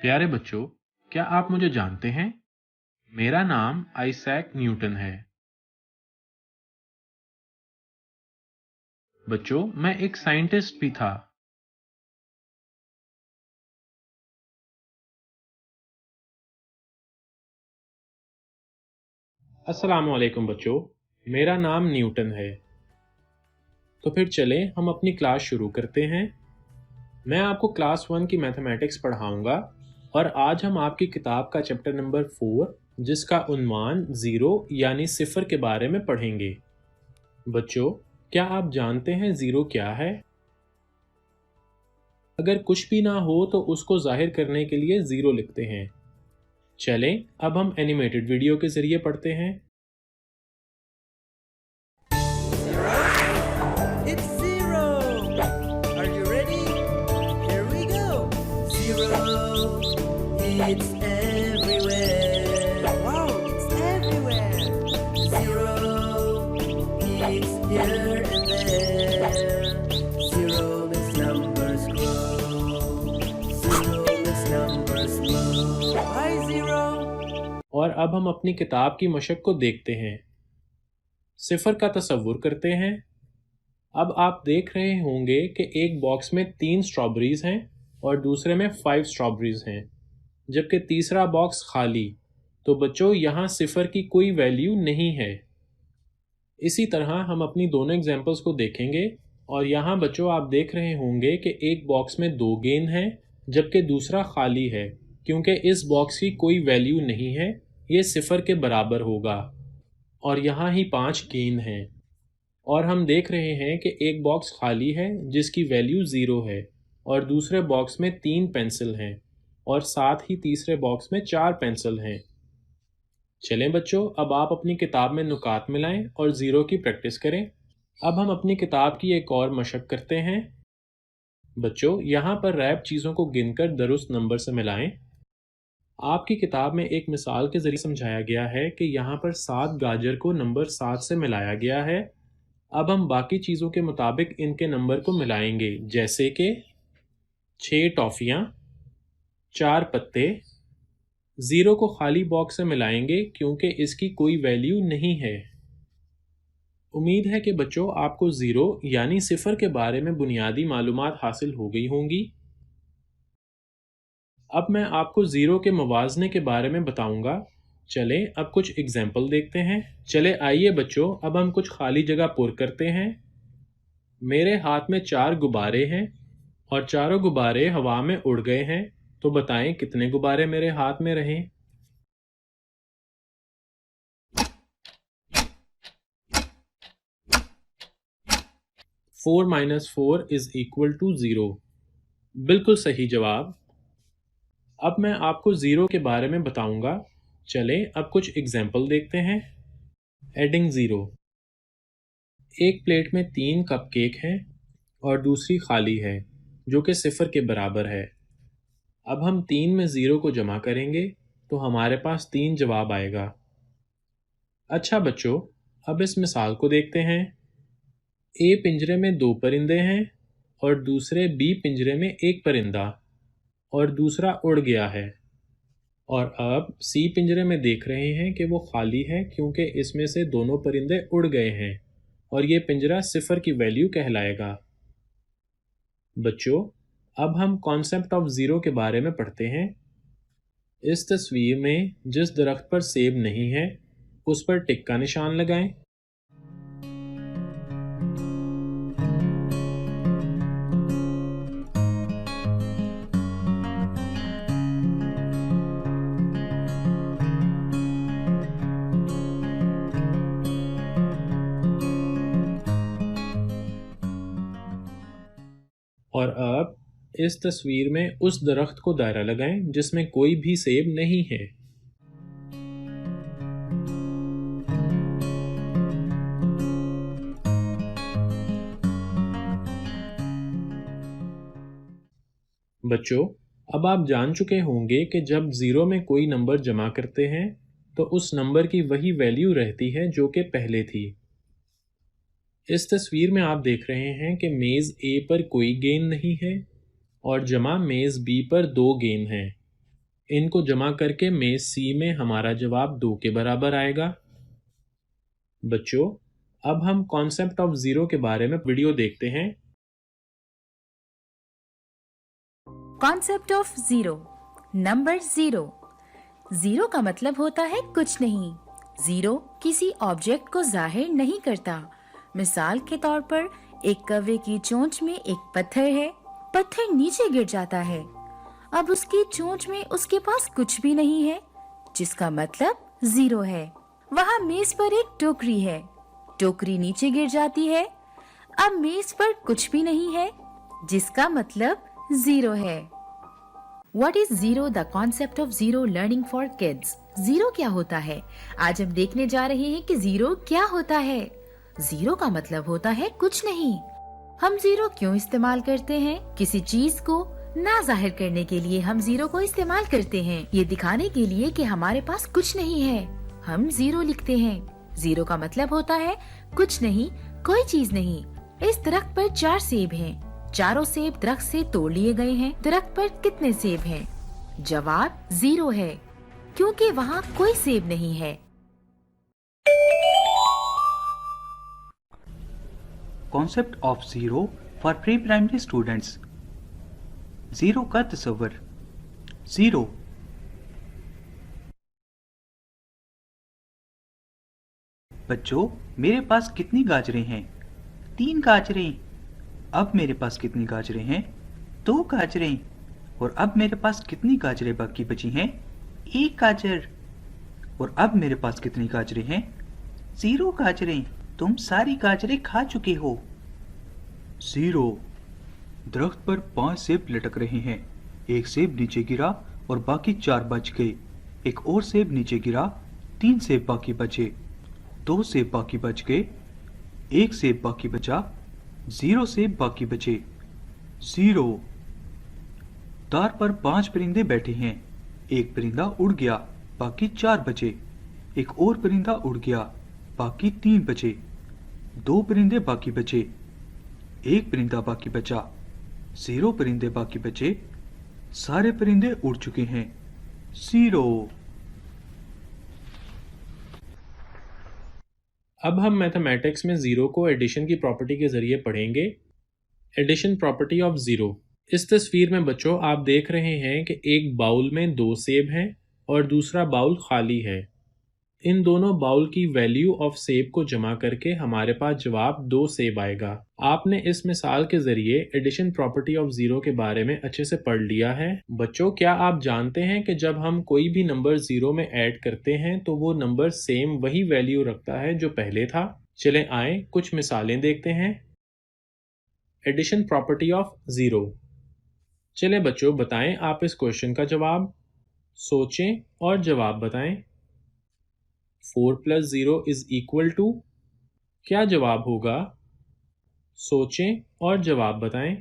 प्यारे बच्चों, क्या आप मुझे जानते हैं? मेरा नाम आइजैक न्यूटन है। बच्चों, मैं एक साइंटिस्ट भी था। अस्सलाम वालेकुम बच्चों, मेरा नाम न्यूटन है। तो फिर चलें हम अपनी क्लास शुरू करते हैं। मैं आपको क्लास 1 की मैथमेटिक्स पढ़ाऊंगा और आज हम आपकी किताब का चैप्टर नंबर 4 जिसका उन्वान ज़ीरो यानी सिफर के बारे में पढ़ेंगे। बच्चों, क्या आप जानते हैं ज़ीरो क्या है? अगर कुछ भी ना हो तो उसको जाहिर करने के लिए ज़ीरो लिखते हैं। चलें अब हम एनिमेटेड वीडियो के जरिए पढ़ते हैं। It's zero. Are you ready? Here we go. Zero. It's everywhere. Wow, it's everywhere. Zero. It's here and there. Zero makes numbers grow. Zero makes numbers slow. Hi, zero. और अब हम अपनी किताब की मशक को देखते हैं। सिफर का तसव्वुर करते हैं। अब आप देख रहे होंगे कि एक बॉक्स में 3 स्ट्रॉबेरीज हैं और दूसरे में 5 स्ट्रॉबेरीज हैं, जबकि तीसरा बॉक्स खाली। तो बच्चों, यहाँ सिफर की कोई वैल्यू नहीं है। इसी तरह हम अपनी दोनों एग्जाम्पल्स को देखेंगे और यहाँ बच्चों आप देख रहे होंगे कि एक बॉक्स में 2 गेंद हैं जबकि दूसरा खाली है, क्योंकि इस बॉक्स की कोई वैल्यू नहीं है, ये सिफर के बराबर होगा। और यहाँ ही 5 गेंद हैं और हम देख रहे हैं कि एक बॉक्स खाली है जिसकी वैल्यू 0 है और दूसरे बॉक्स में 3 पेंसिल हैं और साथ ही तीसरे बॉक्स में 4 पेंसिल हैं। चलें बच्चों, अब आप अपनी किताब में नुकात मिलाएं और ज़ीरो की प्रैक्टिस करें। अब हम अपनी किताब की एक और मशक करते हैं। बच्चों, यहाँ पर रैप चीज़ों को गिनकर दुरुस्त नंबर से मिलाएं। आपकी किताब में एक मिसाल के जरिए समझाया गया है कि यहाँ पर 7 गाजर को नंबर 7 से मिलाया गया है। अब हम बाकी चीज़ों के मुताबिक इनके नंबर को मिलाएंगे, जैसे कि 6 टॉफ़ियाँ, 4 पत्ते। ज़ीरो को खाली बॉक्स से मिलाएंगे क्योंकि इसकी कोई वैल्यू नहीं है। उम्मीद है कि बच्चों आपको ज़ीरो यानी सिफर के बारे में बुनियादी मालूमात हासिल हो गई होंगी। अब मैं आपको ज़ीरो के मुवाज़ने के बारे में बताऊंगा। चलें अब कुछ एग्जाम्पल देखते हैं। चले आइए बच्चों, अब हम कुछ खाली जगह पुर करते हैं। मेरे हाथ में 4 गुब्बारे हैं और चारों गुब्बारे हवा में उड़ गए हैं। तो बताएं कितने गुब्बारे मेरे हाथ में रहे? 4 माइनस 4 इज इक्वल टू 0। बिल्कुल सही जवाब। अब मैं आपको ज़ीरो के बारे में बताऊंगा। चलें अब कुछ एग्जाम्पल देखते हैं। Adding zero. एक प्लेट में 3 कपकेक हैं और दूसरी खाली है, जो कि सिफर के बराबर है। अब हम 3 में ज़ीरो को जमा करेंगे तो हमारे पास 3 जवाब आएगा। अच्छा बच्चों, अब इस मिसाल को देखते हैं। ए पिंजरे में 2 परिंदे हैं और दूसरे बी पिंजरे में एक परिंदा और दूसरा उड़ गया है। और अब सी पिंजरे में देख रहे हैं कि वो खाली है क्योंकि इसमें से दोनों परिंदे उड़ गए हैं और ये पिंजरा सिफर की वैल्यू कहलाएगा। बच्चों, अब हम कॉन्सेप्ट ऑफ ज़ीरो के बारे में पढ़ते हैं। इस तस्वीर में जिस दरख्त पर सेब नहीं है उस पर टिक का निशान लगाएं। और अब इस तस्वीर में उस दरख्त को दायरा लगाएं जिसमें कोई भी सेब नहीं है। बच्चों, अब आप जान चुके होंगे कि जब ज़ीरो में कोई नंबर जमा करते हैं तो उस नंबर की वही वैल्यू रहती है जो कि पहले थी। इस तस्वीर में आप देख रहे हैं कि मेज़ ए पर कोई गेंद नहीं है और जमा मेज़ बी पर 2 गेंद हैं। इनको जमा करके मेज सी में हमारा जवाब 2 के बराबर आएगा। बच्चों, अब हम कॉन्सेप्ट ऑफ जीरो के बारे में वीडियो देखते हैं। Concept of zero. Number zero. Zero का मतलब होता है कुछ नहीं। जीरो किसी ऑब्जेक्ट को जाहिर नहीं करता। मिसाल के तौर पर एक कौवे की चोंच में एक पत्थर है। पत्थर नीचे गिर जाता है। अब उसकी चोंच में उसके पास कुछ भी नहीं है, जिसका मतलब जीरो है। वहाँ मेज पर एक टोकरी है। टोकरी नीचे गिर जाती है। अब मेज पर कुछ भी नहीं है, जिसका मतलब जीरो है। What is zero? The concept of zero learning for kids. Zero क्या होता है? आज हम देखने जा रहे हैं कि जीरो क्या होता है। जीरो का मतलब होता है कुछ नहीं। हम जीरो क्यों इस्तेमाल करते हैं? किसी चीज को ना जाहिर करने के लिए हम जीरो को इस्तेमाल करते हैं। ये दिखाने के लिए कि हमारे पास कुछ नहीं है, हम जीरो लिखते हैं। जीरो का मतलब होता है कुछ नहीं, कोई चीज नहीं। इस दरख्त पर 4 सेब हैं। चारों सेब दरख्त से तोड़ लिए गए हैं। दरख्त पर कितने सेब हैं? जवाब जीरो है, क्योंकि वहाँ कोई सेब नहीं है। Concept of zero for pre primary students. Zero का तस्वर। जीरो बच्चों, मेरे पास कितनी गाजरें हैं? 3 गाजरें। अब मेरे पास कितनी गाजरें हैं? 2 गाजरें। और अब मेरे पास कितनी गाजरें बाकी बची हैं? 1 गाजर। और अब मेरे पास कितनी गाजरें हैं? 0 गाजरें। तुम सारी गाजरें खा चुके हो। 0। दरख्त पर 5 सेब लटक रहे हैं। एक सेब नीचे गिरा और बाकी 4 बच गए। एक और सेब नीचे गिरा, 3 सेब बाकी बचे। 2 सेब बाकी बच गए। 1 सेब बाकी बचा। 0 सेब बाकी बचे। 0। तार पर 5 परिंदे बैठे हैं। एक परिंदा उड़ गया, बाकी 4 बचे। एक और परिंदा उड़ गया, बाकी 3 बचे। 2 परिंदे बाकी बचे। 1 परिंदा बाकी बचा। 0 परिंदे बाकी बचे। सारे परिंदे उड़ चुके हैं। 0। अब हम मैथमेटिक्स में जीरो को एडिशन की प्रॉपर्टी के जरिए पढ़ेंगे। Addition property of zero. इस तस्वीर में बच्चों आप देख रहे हैं कि एक बाउल में 2 सेब हैं और दूसरा बाउल खाली है। इन दोनों बाउल की वैल्यू ऑफ सेब को जमा करके हमारे पास जवाब 2 सेब आएगा। आपने इस मिसाल के जरिए एडिशन प्रॉपर्टी ऑफ जीरो के बारे में अच्छे से पढ़ लिया है। बच्चों, क्या आप जानते हैं कि जब हम कोई भी नंबर जीरो में ऐड करते हैं तो वो नंबर सेम वही वैल्यू रखता है जो पहले था। चलें आए कुछ मिसालें देखते हैं। Addition property of zero. चले बच्चों, बताएं आप इस क्वेश्चन का जवाब। सोचें और जवाब बताएं। 4 + 0 = टू। क्या जवाब होगा? सोचें और जवाब बताएं।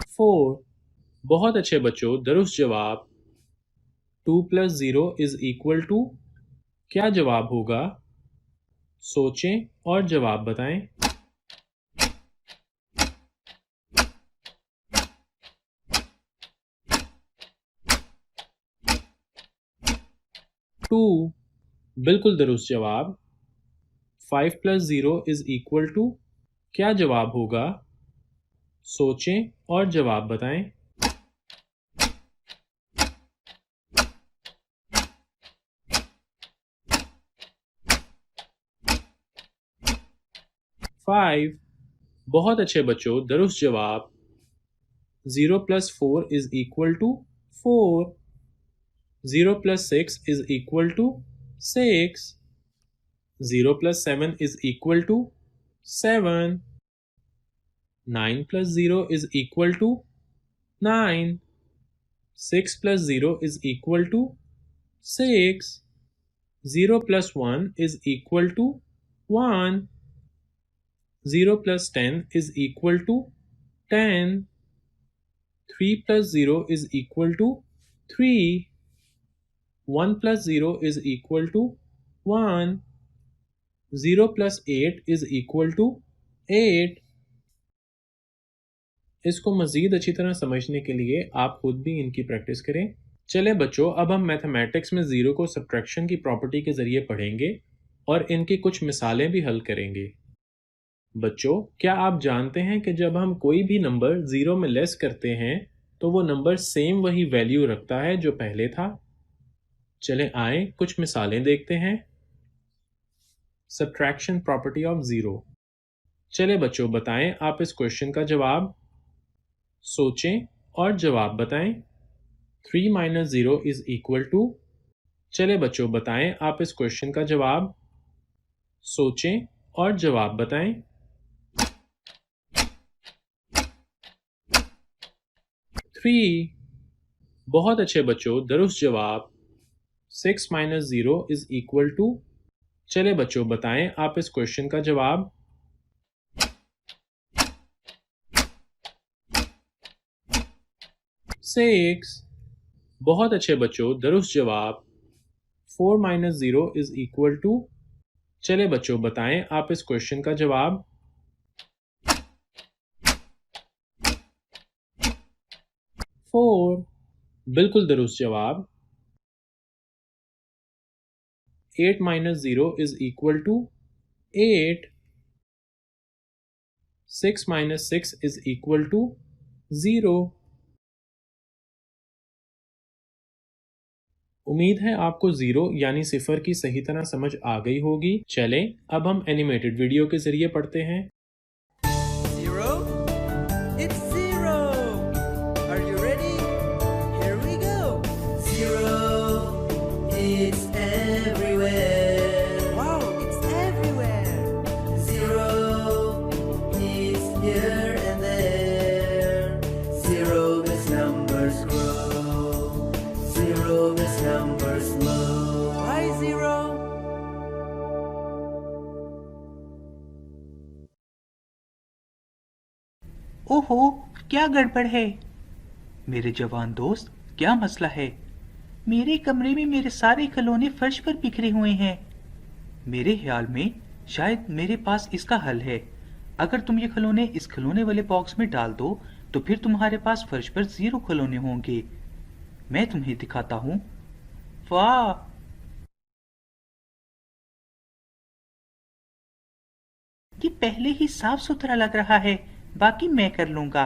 फोर। बहुत अच्छे बच्चों, दुरुस्त जवाब। 2 + 0 = क्या जवाब होगा? सोचें और जवाब बताएं। 2। बिल्कुल दुरुस्त जवाब। 5 + 0 = क्या जवाब होगा? सोचें और जवाब बताएं। 5। बहुत अच्छे बच्चों, दुरुस्त जवाब। 0 + 4 = 4। 0 + 6 = 6। 0 + 7 = 7। 9 + 0 = 9। 6 + 0 = 6। 0 + 1 = 1। 0 + 10 = 10। 3 + 0 = 3। 1 + 0 = 1। 0 + 8 = 8। इसको मज़ीद अच्छी तरह समझने के लिए आप खुद भी इनकी प्रैक्टिस करें। चलें बच्चों, अब हम मैथमेटिक्स में ज़ीरो को सब्ट्रैक्शन की प्रॉपर्टी के ज़रिए पढ़ेंगे और इनकी कुछ मिसालें भी हल करेंगे। बच्चों, क्या आप जानते हैं कि जब हम कोई भी नंबर ज़ीरो में लेस करते हैं तो वो नंबर सेम वही वैल्यू रखता है जो पहले था? चलें आएं कुछ मिसालें देखते हैं। Subtraction property of zero. चलें बच्चों, बताएं आप इस क्वेश्चन का जवाब। सोचें और जवाब बताएं। 3 - 0 = चले बच्चों, बताएं आप इस क्वेश्चन का जवाब। सोचें और जवाब बताएं। 3। बहुत अच्छे बच्चों, दुरुस्त जवाब। 6 - 0 = चले बच्चों, बताएं आप इस क्वेश्चन का जवाब। 6। बहुत अच्छे बच्चों, दुरुस्त जवाब। 4 - 0 = चले बच्चों, बताएं आप इस क्वेश्चन का जवाब। 4। बिल्कुल दुरुस्त जवाब। 8 - 0 = 8। 6 - 6 = 0। उम्मीद है आपको ज़ीरो यानी सिफर की सही तरह समझ आ गई होगी। चलें अब हम एनिमेटेड वीडियो के ज़रिए पढ़ते हैं। Zero? It's zero. Are you ready? Here we go. Zero. It's everywhere. Wow, it's everywhere. Zero. It's here and there. Zero makes numbers grow. Zero makes numbers low. Why zero? ओहो, क्या गड़बड़ है? मेरे जवान दोस्त, क्या मसला है? मेरे कमरे में मेरे सारे खिलौने फर्श पर बिखरे हुए हैं। मेरे ख्याल में शायद मेरे पास इसका हल है। अगर तुम ये खिलौने इस खिलौने वाले बॉक्स में डाल दो तो फिर तुम्हारे पास फर्श पर 0 खिलौने होंगे। मैं तुम्हें दिखाता हूँ। वाह! ये पहले ही साफ सुथरा लग रहा है, बाकी मैं कर लूंगा।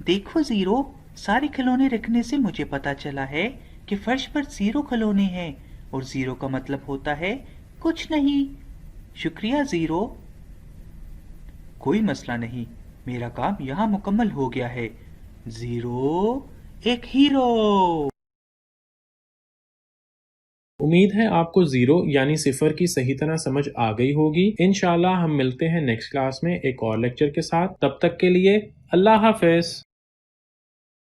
देखो ज़ीरो, सारे खिलौने रखने से मुझे पता चला है कि फर्श पर 0 खिलौने हैं और 0 का मतलब होता है कुछ नहीं। शुक्रिया ज़ीरो। कोई मसला नहीं, मेरा काम यहाँ मुकम्मल हो गया है। ज़ीरो एक हीरो। उम्मीद है आपको ज़ीरो यानी सिफर की सही तरह समझ आ गई होगी। इंशाल्लाह हम मिलते हैं नेक्स्ट क्लास में एक और लेक्चर के साथ। तब तक के लिए अल्लाह हाफ़िज़।